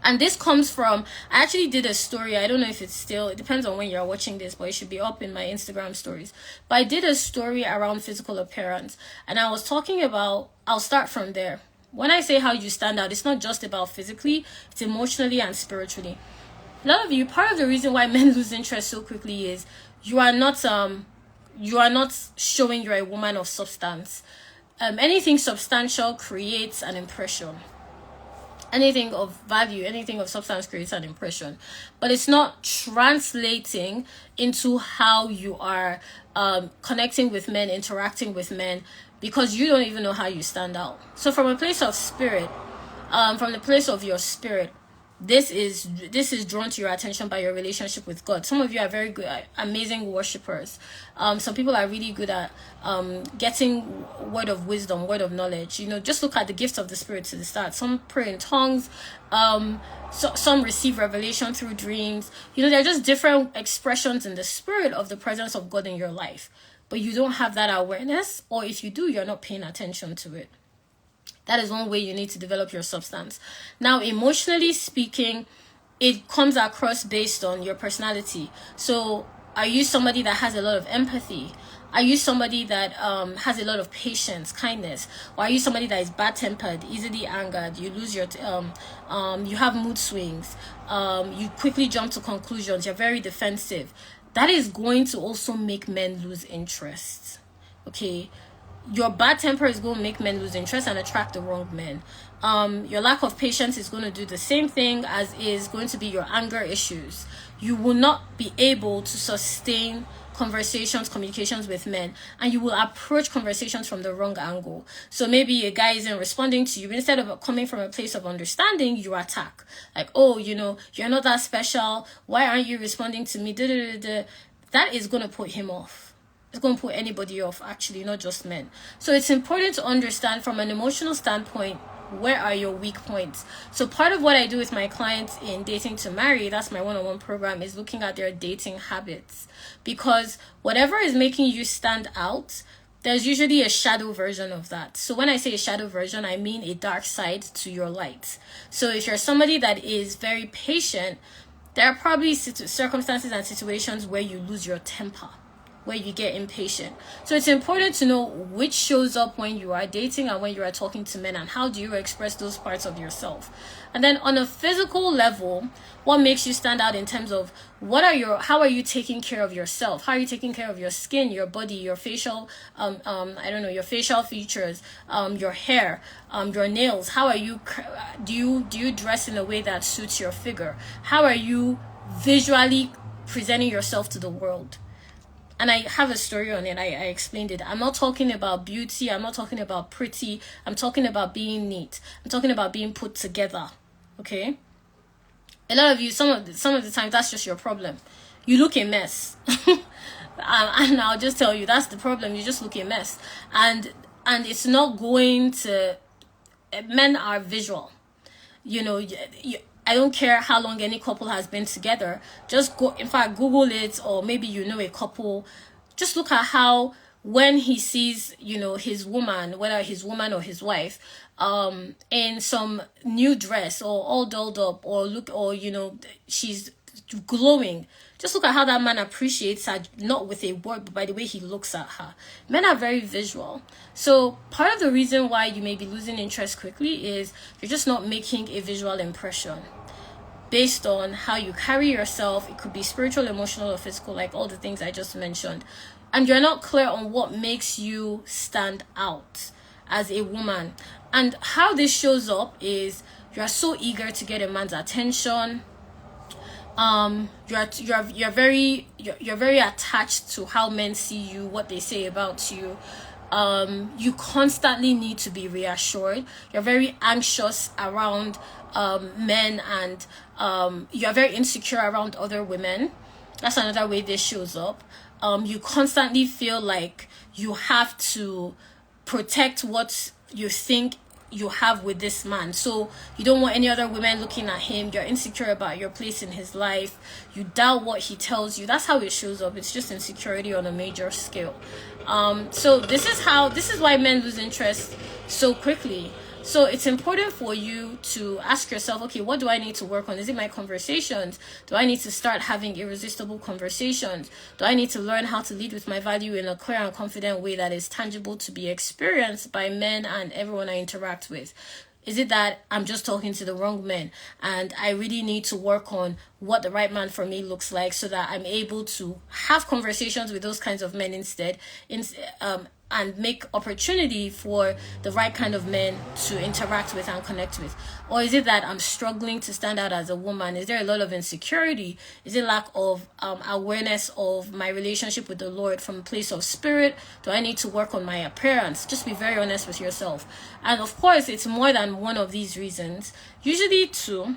And this comes from, I actually did a story. I don't know if it's still, it depends on when you're watching this, but it should be up in my Instagram stories. But I did a story around physical appearance. And I was talking about, I'll start from there. When I say how you stand out, it's not just about physically, it's emotionally and spiritually. A lot of you, part of the reason why men lose interest so quickly is you are not showing you're a woman of substance. Anything substantial creates an impression. Anything of value, anything of substance creates an impression, but it's not translating into how you are connecting with men, interacting with men, because you don't even know how you stand out. So from a place of spirit, from the place of your spirit, this is drawn to your attention by your relationship with God. Some of you are very good, amazing worshipers. Some people are really good at getting word of wisdom, word of knowledge. Just look at the gifts of the Spirit to the start. Some pray in tongues. Some receive revelation through dreams. They're just different expressions in the spirit of the presence of God in your life. But you don't have that awareness, or if you do, you're not paying attention to it. That is one way you need to develop your substance. Now, emotionally speaking, it comes across based on your personality. So are you somebody that has a lot of empathy? Are you somebody that has a lot of patience, kindness? Or are you somebody that is bad-tempered, easily angered? You lose your you have mood swings, you quickly jump to conclusions, you're very defensive. That is going to also make men lose interest. Okay, your bad temper is going to make men lose interest and attract the wrong men. Your lack of patience is going to do the same thing as is going to be your anger issues. You will not be able to sustain conversations, communications with men, and you will approach conversations from the wrong angle. So maybe a guy isn't responding to you. Instead of coming from a place of understanding, you attack. Like, oh, you know, you're not that special. Why aren't you responding to me? That is going to put him off. It's going to put anybody off, actually, not just men. So it's important to understand from an emotional standpoint, where are your weak points? So part of what I do with my clients in Dating to Marry, that's my one-on-one program, is looking at their dating habits. Because whatever is making you stand out, there's usually a shadow version of that. So when I say a shadow version, I mean a dark side to your light. So if you're somebody that is very patient, there are probably circumstances and situations where you lose your temper, where you get impatient. So it's important to know which shows up when you are dating and when you are talking to men, and how do you express those parts of yourself. And then on a physical level, what makes you stand out in terms of how are you taking care of yourself? How are you taking care of your skin, your body, your facial, your facial features, your hair, your nails? How are you, do you dress in a way that suits your figure? How are you visually presenting yourself to the world? And I have a story on it. I explained it. I'm not talking about beauty. I'm not talking about pretty. I'm talking about being neat. I'm talking about being put together. Okay? A lot of you, some of the time, that's just your problem. You look a mess. And I'll just tell you, that's the problem. You just look a mess. And it's not going to... Men are visual. You know, I don't care how long any couple has been together. Just go, in fact, Google it, or maybe you know a couple. Just look at how, when he sees, you know, his woman, whether his woman or his wife, in some new dress or all dolled up, or you know, she's glowing. Just look at how that man appreciates her, not with a word, but by the way he looks at her. Men are very visual. So part of the reason why you may be losing interest quickly is you're just not making a visual impression based on how you carry yourself. It could be spiritual, emotional, or physical, like all the things I just mentioned. And you're not clear on what makes you stand out as a woman. And how this shows up is you're so eager to get a man's attention. You're very attached to how men see you, what they say about you. You constantly need to be reassured. You're very anxious around men, and you're very insecure around other women. That's another way this shows up. You constantly feel like you have to protect what you think you have with this man. So you don't want any other women looking at him. You're insecure about your place in his life. You doubt what he tells you. That's how it shows up. It's just insecurity on a major scale. So this is why men lose interest so quickly. So it's important for you to ask yourself, okay, what do I need to work on? Is it my conversations? Do I need to start having irresistible conversations? Do I need to learn how to lead with my value in a clear and confident way that is tangible to be experienced by men and everyone I interact with? Is it that I'm just talking to the wrong men and I really need to work on what the right man for me looks like so that I'm able to have conversations with those kinds of men instead, and make opportunity for the right kind of men to interact with and connect with? Or is it that I'm struggling to stand out as a woman? Is there a lot of insecurity? Is it lack of awareness of my relationship with the Lord from a place of spirit? Do I need to work on my appearance? Just be very honest with yourself. And of course, it's more than one of these reasons. Usually two.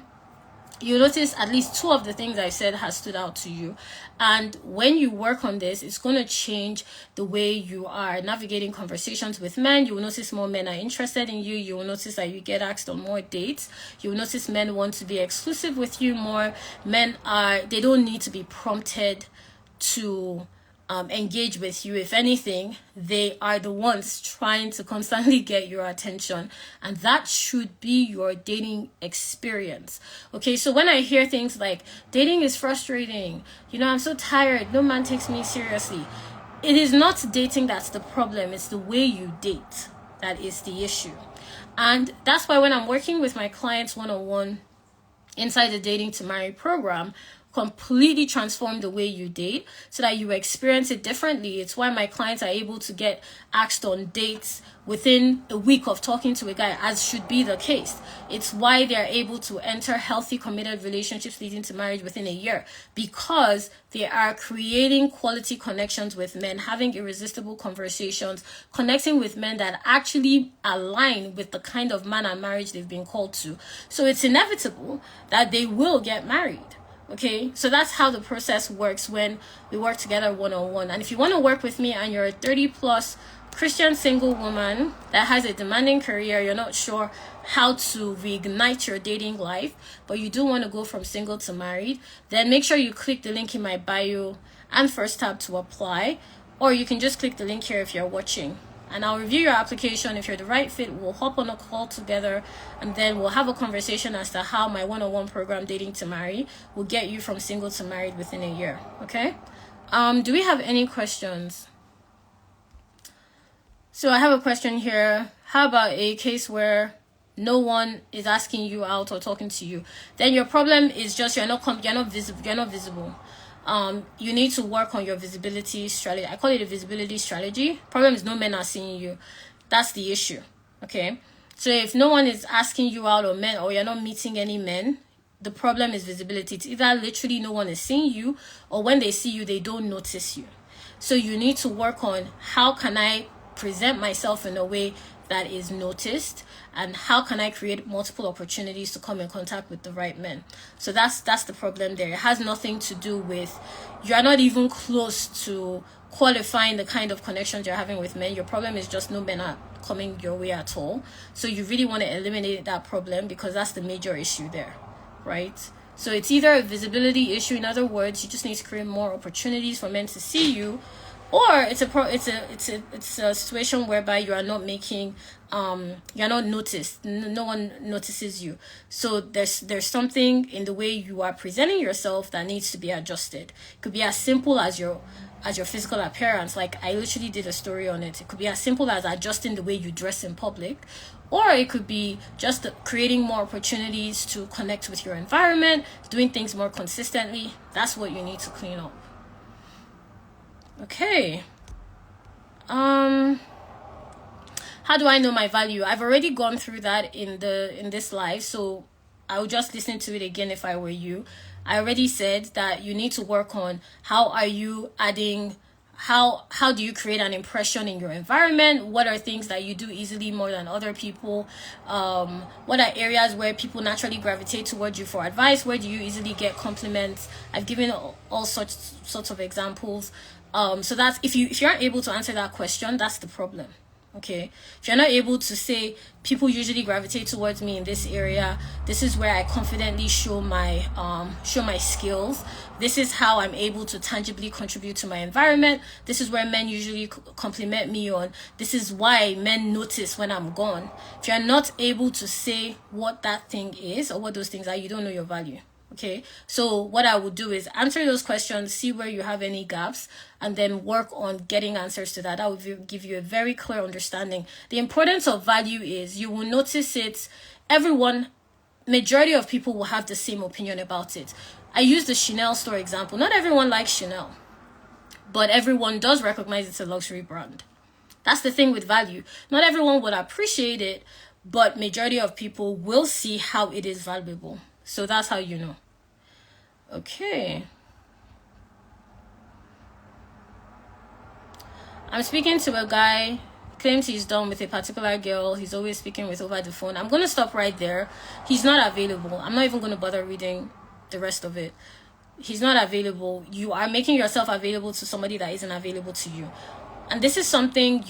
You notice at least two of the things I said has stood out to you. And when you work on this, it's going to change the way you are navigating conversations with men. You will notice more men are interested in you. You will notice that you get asked on more dates. You will notice men want to be exclusive with you more. They don't need to be prompted to engage with you. If anything, they are the ones trying to constantly get your attention, and that should be your dating experience. Okay, so when I hear things like dating is frustrating, I'm so tired, no man takes me seriously, it is not dating that's the problem, it's the way you date that is the issue. And that's why when I'm working with my clients one-on-one inside the Dating to Marry program, completely transform the way you date so that you experience it differently. It's why my clients are able to get asked on dates within a week of talking to a guy, as should be the case. It's why they're able to enter healthy, committed relationships leading to marriage within a year, because they are creating quality connections with men, having irresistible conversations, connecting with men that actually align with the kind of man and marriage they've been called to. So it's inevitable that they will get married. Okay, so that's how the process works when we work together one-on-one. And if you want to work with me and you're a 30 plus Christian single woman that has a demanding career, you're not sure how to reignite your dating life, but you do want to go from single to married, then make sure you click the link in my bio and first tab to apply, or you can just click the link here if you're watching. And I'll review your application. If you're the right fit, we'll hop on a call together, and then we'll have a conversation as to how my one-on-one program, Dating to Marry, will get you from single to married within a year. Okay? Do we have any questions? So I have a question here. How about a case where no one is asking you out or talking to you? Then your problem is just you're not visible. You need to work on your visibility strategy. I call it a visibility strategy. Problem is no men are seeing you. That's the issue. Okay. So if no one is asking you out, or you're not meeting any men, the problem is visibility. It's either literally no one is seeing you, or when they see you, they don't notice you. So you need to work on how can I present myself in a way that is noticed, and how can I create multiple opportunities to come in contact with the right men. So that's the problem there. It has nothing to do with, you're not even close to qualifying the kind of connections you're having with men. Your problem is just no men are coming your way at all. So you really want to eliminate that problem, because that's the major issue there, right? So it's either a visibility issue, in other words, you just need to create more opportunities for men to see you, or it's a situation whereby you are not making you're not noticed. No one notices you. So there's something in the way you are presenting yourself that needs to be adjusted. It could be as simple as your physical appearance. Like I literally did a story on it. It could be as simple as adjusting the way you dress in public, or it could be just creating more opportunities to connect with your environment, doing things more consistently. That's what you need to clean up. Okay. How do I know my value? I've already gone through that in this live, so I would just listen to it again if I were you. I already said that you need to work on how do you create an impression in your environment? What are things that you do easily more than other people? What are areas where people naturally gravitate towards you for advice? Where do you easily get compliments? I've given all sorts of examples. So that's if you aren't able to answer that question, that's the problem. Okay, if you're not able to say people usually gravitate towards me in this area, this is where I confidently show my skills, this is how I'm able to tangibly contribute to my environment, this is where men usually compliment me on, this is why men notice when I'm gone. If you're not able to say what that thing is or what those things are, you don't know your value. Okay, so what I would do is answer those questions, see where you have any gaps, and then work on getting answers to that. That would give you a very clear understanding. The importance of value is you will notice it. Majority of people will have the same opinion about it. I use the Chanel store example. Not everyone likes Chanel, but everyone does recognize it's a luxury brand. That's the thing with value. Not everyone would appreciate it, but majority of people will see how it is valuable. So that's how you know. Okay. I'm speaking to a guy, claims he's done with a particular girl. He's always speaking with over the phone. I'm going to stop right there. He's not available. I'm not even going to bother reading the rest of it. He's not available. You are making yourself available to somebody that isn't available to you. And this is something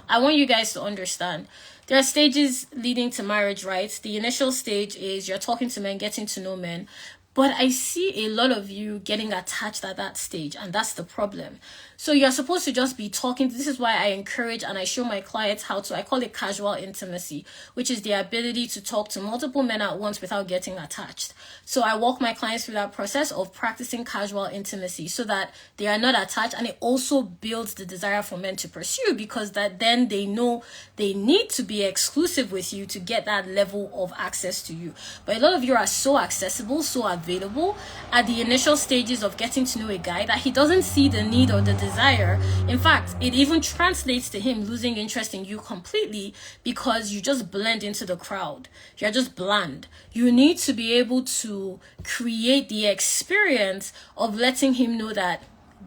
I want you guys to understand. There are stages leading to marriage, right? The initial stage is you're talking to men, getting to know men. But I see a lot of you getting attached at that stage, and that's the problem. So you're supposed to just be talking. This is why I encourage and I show my clients how to, I call it casual intimacy, which is the ability to talk to multiple men at once without getting attached. So I walk my clients through that process of practicing casual intimacy so that they are not attached, and it also builds the desire for men to pursue, because that then they know they need to be exclusive with you to get that level of access to you. But a lot of you are so accessible, so available at the initial stages of getting to know a guy that he doesn't see the need or the desire. In fact, it even translates to him losing interest in you completely because you just blend into the crowd. You're just bland. You need to be able to create the experience of letting him know that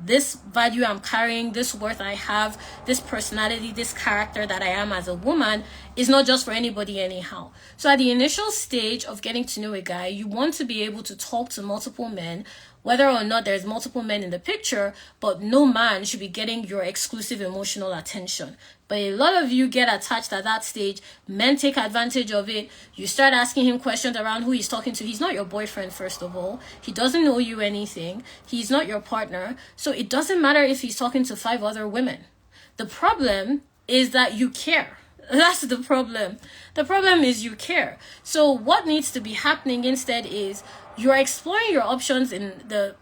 this value I'm carrying, this worth I have, this personality, this character that I am as a woman is not just for anybody anyhow. So at the initial stage of getting to know a guy, you want to be able to talk to multiple men, whether or not there's multiple men in the picture, but no man should be getting your exclusive emotional attention. But a lot of you get attached at that stage. Men take advantage of it. You start asking him questions around who he's talking to. He's not your boyfriend, first of all. He doesn't know you anything. He's not your partner. So it doesn't matter if he's talking to 5 other women. The problem is that you care. That's the problem. The problem is you care. So what needs to be happening instead is you're exploring your options in the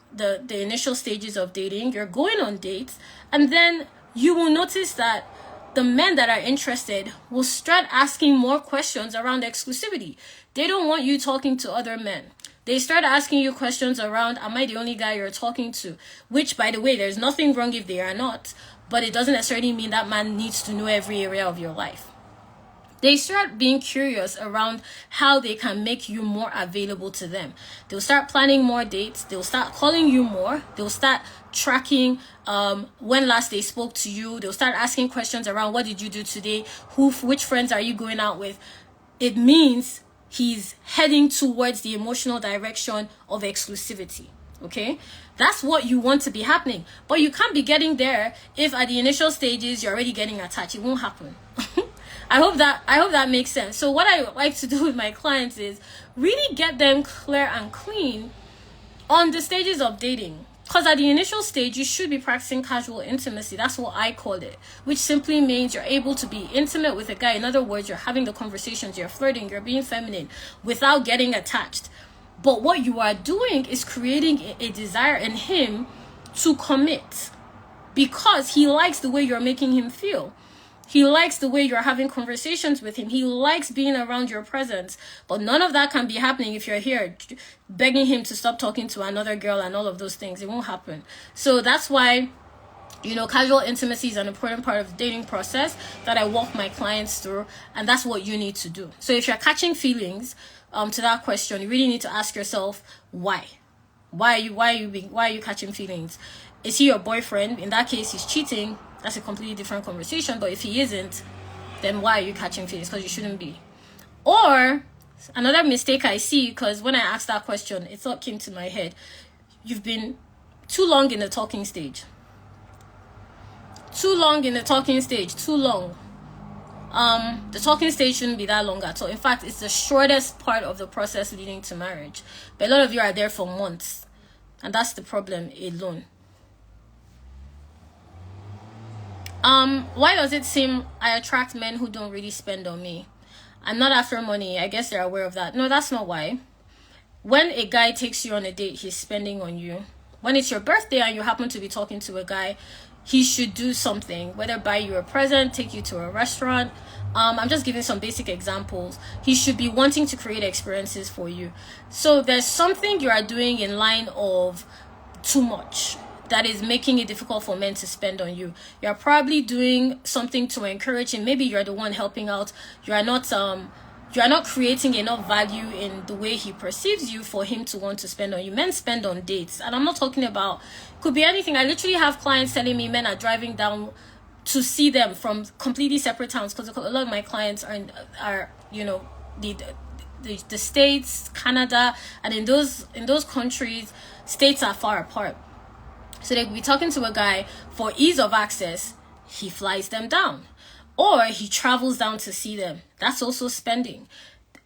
initial stages of dating. You're going on dates, and then you will notice that the men that are interested will start asking more questions around exclusivity. They don't want you talking to other men. They start asking you questions around, am I the only guy you're talking to? Which, by the way, there's nothing wrong if they are not, but it doesn't necessarily mean that man needs to know every area of your life. They start being curious around how they can make you more available to them. They'll start planning more dates. They'll start calling you more. They'll start tracking when last they spoke to you. They'll start asking questions around what did you do today? Which friends are you going out with? It means he's heading towards the emotional direction of exclusivity. Okay, that's what you want to be happening. But you can't be getting there if at the initial stages you're already getting attached. It won't happen. I hope that makes sense. So what I like to do with my clients is really get them clear and clean on the stages of dating. Because at the initial stage, you should be practicing casual intimacy. That's what I call it, which simply means you're able to be intimate with a guy. In other words, you're having the conversations, you're flirting, you're being feminine without getting attached. But what you are doing is creating a desire in him to commit, because he likes the way you're making him feel. He likes the way you're having conversations with him. He likes being around your presence. But none of that can be happening if you're here begging him to stop talking to another girl and all of those things. It won't happen. So that's why, casual intimacy is an important part of the dating process that I walk my clients through. And that's what you need to do. So if you're catching feelings to that question, you really need to ask yourself, why? Why are you catching feelings? Is he your boyfriend? In that case, he's cheating. That's a completely different conversation. But if he isn't, then why are you catching feelings? Because you shouldn't be. Or another mistake I see, because when I asked that question, it thought came to my head. You've been too long in the talking stage. Too long. The talking stage shouldn't be that long at all. In fact, it's the shortest part of the process leading to marriage. But a lot of you are there for months. And that's the problem alone. Why does it seem I attract men who don't really spend on me? I'm not after money. I guess they're aware of that. No, that's not why. When a guy takes you on a date, he's spending on you. When it's your birthday and you happen to be talking to a guy, he should do something, whether buy you a present, take you to a restaurant. I'm just giving some basic examples. He should be wanting to create experiences for you. So there's something you are doing in line of too much that is making it difficult for men to spend on you. You're probably doing something to encourage him. Maybe you're the one helping out. You are not creating enough value in the way he perceives you for him to want to spend on you. Men spend on dates, and I'm not talking about, could be anything. I literally have clients telling me men are driving down to see them from completely separate towns, because a lot of my clients are the States, Canada, and in those countries, states are far apart. So they could be talking to a guy for ease of access. He flies them down, or he travels down to see them. That's also spending.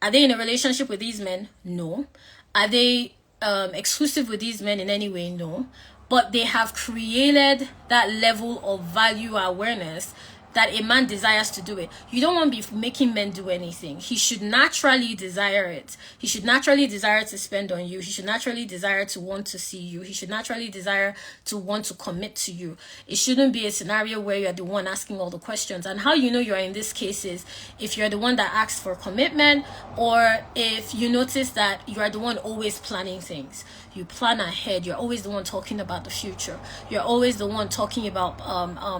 Are they in a relationship with these men? No. Are they exclusive with these men in any way, no, but they have created that level of value awareness that a man desires to do it. You don't want to be making men do anything. He should naturally desire it. He should naturally desire to spend on you. He should naturally desire to want to see you. He should naturally desire to want to commit to you. It shouldn't be a scenario where you're the one asking all the questions. And how you know you're in this case is if you're the one that asks for commitment, or if you notice that you are the one always planning things. You plan ahead. You're always the one talking about the future. You're always the one talking about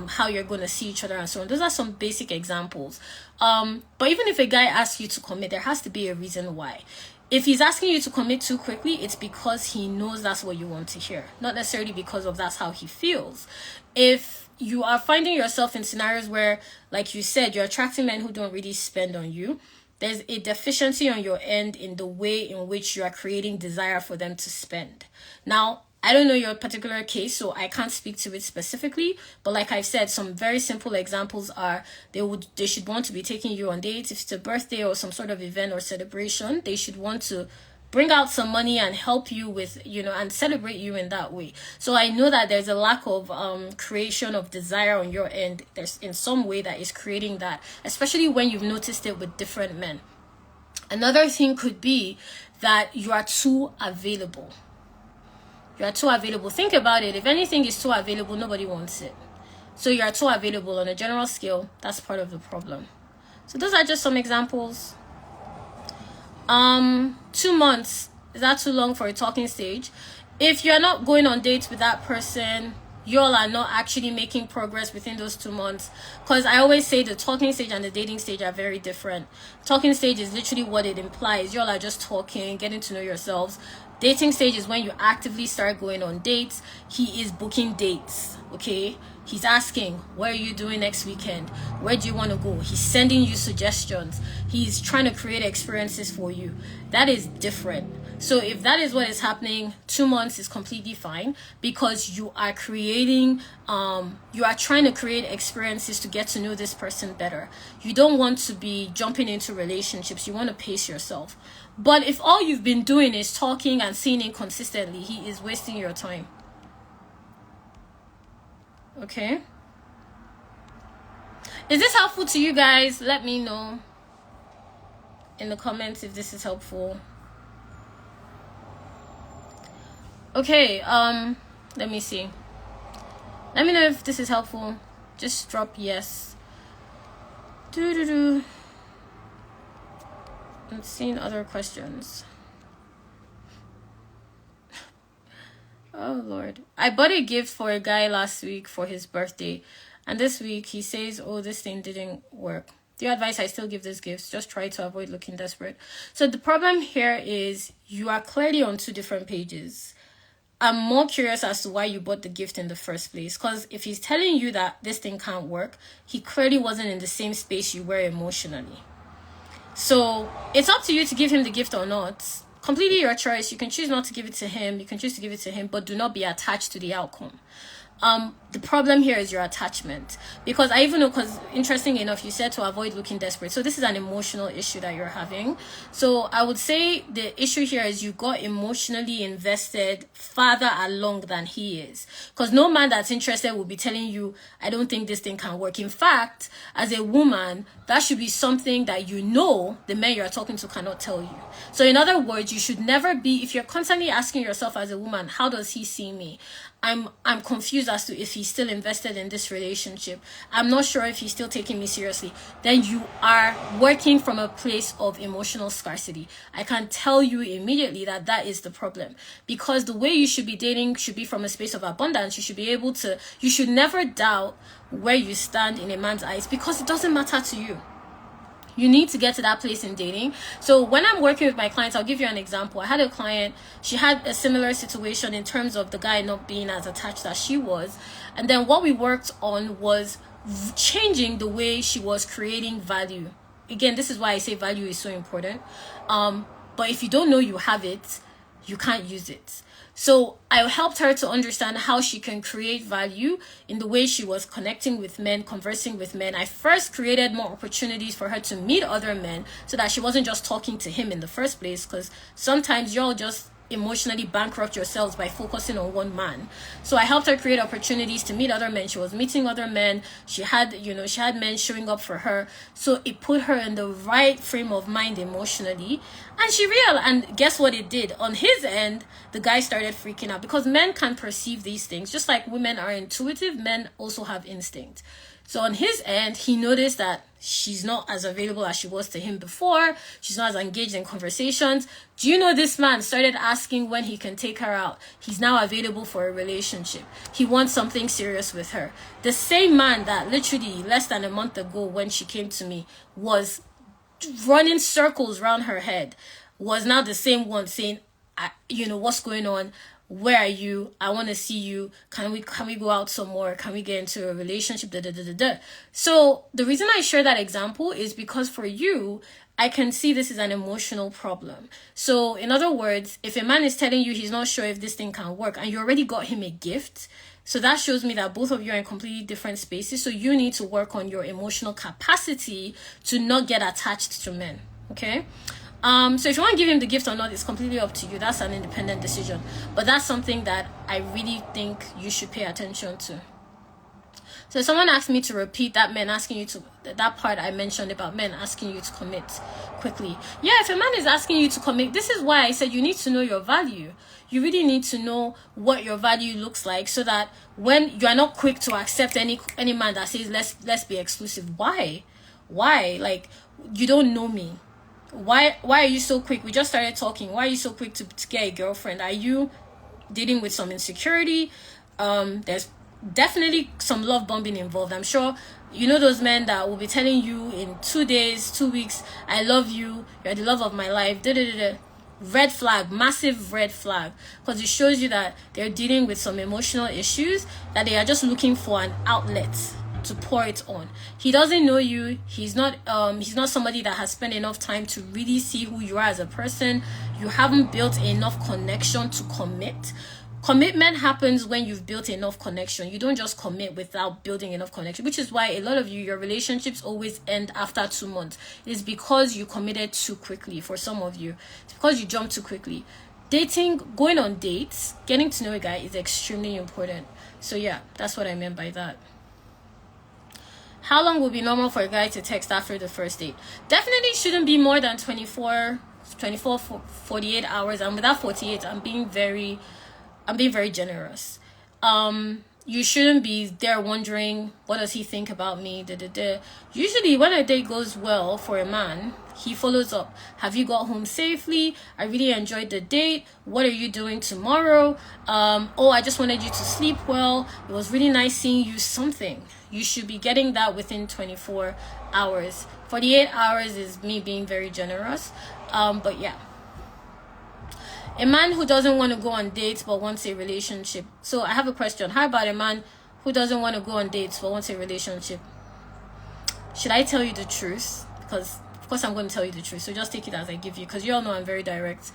how you're going to see each other and so on. Those are some basic examples. But even if a guy asks you to commit, there has to be a reason why. If he's asking you to commit too quickly, it's because he knows that's what you want to hear, not necessarily because of that's how he feels. If you are finding yourself in scenarios where, like you said, you're attracting men who don't really spend on you, there's a deficiency on your end in the way in which you are creating desire for them to spend. Now, I don't know your particular case, so I can't speak to it specifically. But like I've said, some very simple examples are they should want to be taking you on dates. If it's a birthday or some sort of event or celebration, they should want to bring out some money and help you with, and celebrate you in that way. So I know that there's a lack of creation of desire on your end. There's in some way that is creating that, especially when you've noticed it with different men. Another thing could be that you are too available. You are too available. Think about it. If anything is too available, nobody wants it. So you are too available on a general scale. That's part of the problem. So those are just some examples. 2 months, is that too long for a talking stage? If you're not going on dates with that person, y'all are not actually making progress within those 2 months. Because I always say the talking stage and the dating stage are very different. Talking stage is literally what it implies. Y'all are just talking, getting to know yourselves. Dating stage is when you actively start going on dates. He is booking dates, okay? He's asking, what are you doing next weekend? Where do you want to go? He's sending you suggestions. He's trying to create experiences for you. That is different. So if that is what is happening, 2 months is completely fine, because you are creating, you are trying to create experiences to get to know this person better. You don't want to be jumping into relationships. You want to pace yourself. But if all you've been doing is talking and seeing it consistently, he is wasting your time. Okay? Is this helpful to you guys? Let me know in the comments if this is helpful. Okay, let me see. Let me know if this is helpful. Just drop yes. I'm seeing other questions. Oh Lord. I bought a gift for a guy last week for his birthday, and this week he says, oh, this thing didn't work. Do you advise I still give this gift? Just try to avoid looking desperate. So the problem here is you are clearly on 2 different pages. I'm more curious as to why you bought the gift in the first place. Because if he's telling you that this thing can't work, he clearly wasn't in the same space you were emotionally. So it's up to you to give him the gift or not. Completely your choice. You can choose not to give it to him. You can choose to give it to him, but do not be attached to the outcome. The problem here is your attachment, because I even know, because interesting enough, you said to avoid looking desperate. So this is an emotional issue that you're having. So I would say the issue here is you got emotionally invested farther along than he is, because no man that's interested will be telling you, I don't think this thing can work. In fact, as a woman, that should be something that the men you're talking to cannot tell you. So in other words, you should never be, if you're constantly asking yourself as a woman, how does he see me? I'm confused as to if he's still invested in this relationship. I'm not sure if he's still taking me seriously. Then you are working from a place of emotional scarcity. I can tell you immediately that that is the problem, because the way you should be dating should be from a space of abundance. You should never doubt where you stand in a man's eyes, because it doesn't matter to you. You need to get to that place in dating. So when I'm working with my clients, I'll give you an example. I had a client, she had a similar situation in terms of the guy not being as attached as she was. And then what we worked on was changing the way she was creating value. Again, this is why I say value is so important. But if you don't know you have it, you can't use it. So I helped her to understand how she can create value in the way she was connecting with men, conversing with men. I first created more opportunities for her to meet other men so that she wasn't just talking to him in the first place, because sometimes y'all just emotionally bankrupt yourselves by focusing on one man. So I helped her create opportunities to meet other men. She was meeting other men. She had men showing up for her. So it put her in the right frame of mind emotionally. And guess what it did? On his end, the guy started freaking out, because men can perceive these things. Just like women are intuitive, men also have instinct. So on his end, he noticed that she's not as available as she was to him before. She's not as engaged in conversations. Do you know this man started asking when he can take her out? He's now available for a relationship. He wants something serious with her. The same man that literally less than a month ago, when she came to me, was running circles around her head, was now the same one saying, what's going on? Where are you? I want to see you. Can we go out some more? Can we get into a relationship? So the reason I share that example is because for you, I can see this is an emotional problem. So in other words, if a man is telling you he's not sure if this thing can work, and you already got him a gift, so that shows me that both of you are in completely different spaces. So you need to work on your emotional capacity to not get attached to men. Okay? So if you want to give him the gift or not, it's completely up to you. That's an independent decision. But that's something that I really think you should pay attention to. So someone asked me to repeat that part I mentioned about men asking you to commit quickly. Yeah, if a man is asking you to commit, this is why I said you need to know your value. You really need to know what your value looks like, so that when you are not quick to accept any man that says let's be exclusive. Why? Like, you don't know me. Why are you so quick? We just started talking. Why are you so quick to get a girlfriend? Are you dealing with some insecurity? There's definitely some love bombing involved. I'm sure you know those men that will be telling you in 2 days, 2 weeks, I love you, you're the love of my life. Red flag, massive red flag, because it shows you that they're dealing with some emotional issues, that they are just looking for an outlet to pour it on. He doesn't know you. He's not somebody that has spent enough time to really see who you are as a person. You haven't built enough connection to commit. Commitment happens when you've built enough connection. You don't just commit without building enough connection, which is why a lot of your relationships always end after 2 months. It's because you committed too quickly. For some of you, it's because you jumped too quickly. Dating, going on dates, getting to know a guy is extremely important. So yeah, that's what I meant by that. How long will be normal for a guy to text after the first date? Definitely shouldn't be more than 48 hours. And with that 48, I'm being very generous. You shouldn't be there wondering, what does he think about me? Usually when a date goes well for a man, he follows up. Have you got home safely? I really enjoyed the date. What are you doing tomorrow? I just wanted you to sleep well. It was really nice seeing you. Something. You should be getting that within 24 hours. 48 hours is me being very generous. But yeah. A man who doesn't want to go on dates but wants a relationship. So I have a question. How about a man who doesn't want to go on dates but wants a relationship? Should I tell you the truth? Because of course I'm going to tell you the truth. So just take it as I give you, because you all know I'm very direct.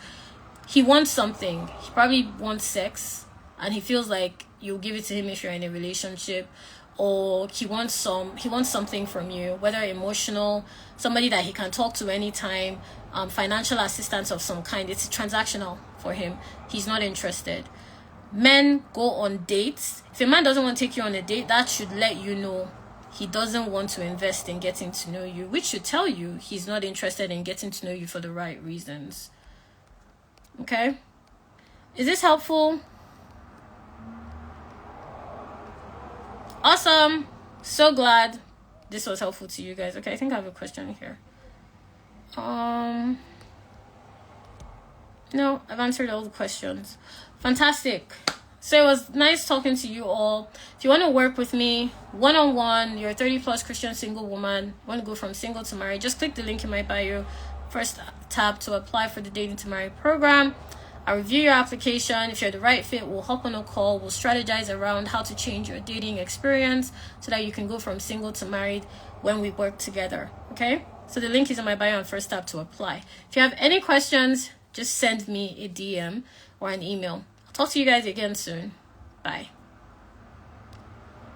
He wants something. He probably wants sex, and he feels like you'll give it to him if you're in a relationship. Or he wants something from you, whether emotional, somebody that he can talk to anytime, financial assistance of some kind. It's transactional for him. He's not interested. Men go on dates. If a man doesn't want to take you on a date, that should let you know he doesn't want to invest in getting to know you, which should tell you he's not interested in getting to know you for the right reasons. Okay? Is this helpful? Awesome. So glad this was helpful to you guys. Okay, I think I have a question here. No, I've answered all the questions. Fantastic. So it was nice talking to you all. If you want to work with me one-on-one, you're a 30+ Christian single woman, want to go from single to married, just click the link in my bio. First tab to apply for the Dating to Marry program. I'll review your application. If you're the right fit, we'll hop on a call. We'll strategize around how to change your dating experience so that you can go from single to married when we work together. Okay? So the link is in my bio on First tab to apply. If you have any questions, just send me a DM or an email. I'll talk to you guys again soon. Bye.